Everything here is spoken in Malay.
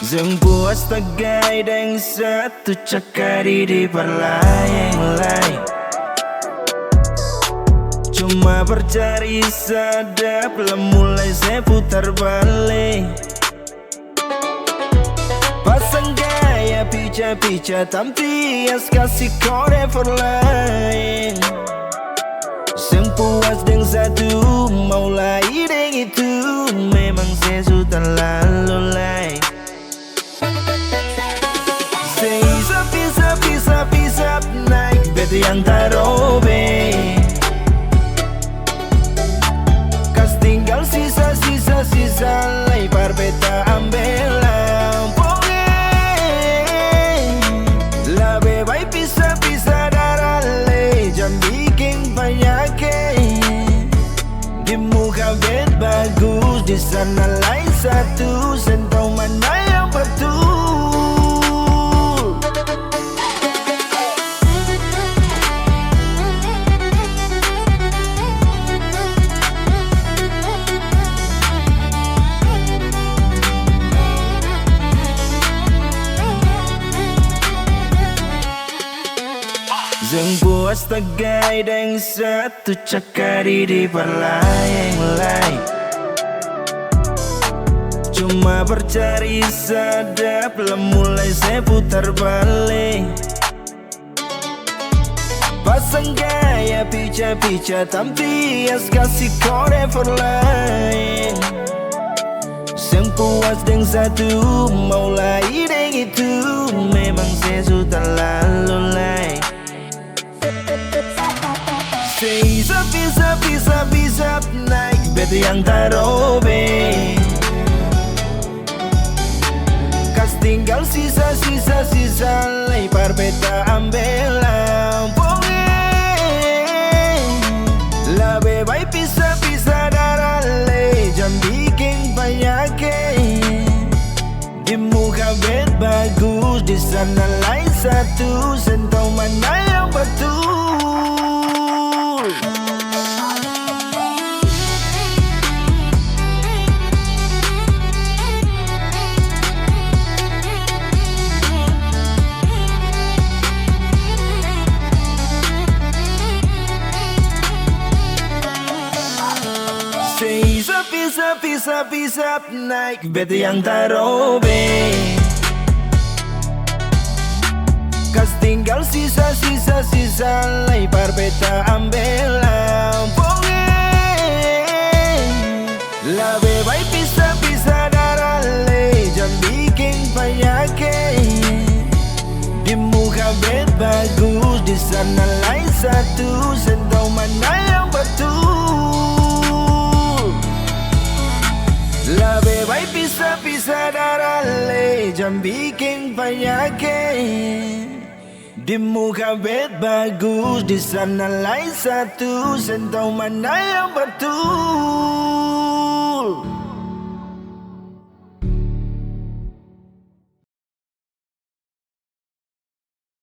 Seng puas tagai deng satu Cakadidi laeng mulai. Cuma parcari sadap mulai saya putar bale. Pasang gaya pica-pica tampias kasih kode laeng. Seng puas deng satu mulai deng itu memang saya sudah lalu lai. Isap-isap-isap-isap naik bete yang tarobe. Kas tinggal sisa-sisa-sisa lepar beta ambel labe baik pisa-pisa dari jam bikin penyakit. Di muka bet bagus, di sana lain satu, sentau mana yang betul. Seng puas tagai deng satu Cakadidi laeng mulai. Cuma parcari sadap mulai saya putar bale. Pasang gaya pica-pica tampias kasih kode laeng. Seng puas deng satu mulai deng itu memang saya sudah lalu lai. Isap-isap-isap-isap naik bete yang tarobe. Kas tinggal sisa-sisa-sisa lepar beta ambel labe baik pisa-pisa dari jam bikin penyakit. Di muka bet bagus, di sana lain satu, sentau mana yang betul. Isap-isap-isap-isap naik bete yang tarobe. Kas tinggal sisa-sisa-sisa lepar beta ambel labe baik pisa-pisa dari jam bikin penyakit. Di muka bet bagus, di sana lain satu, sentau mana yang betul. Labe baik pisa-pisa dari jam bikin penyakit. Di muka bet bagus, di sana lain satu, sentau mana yang betul.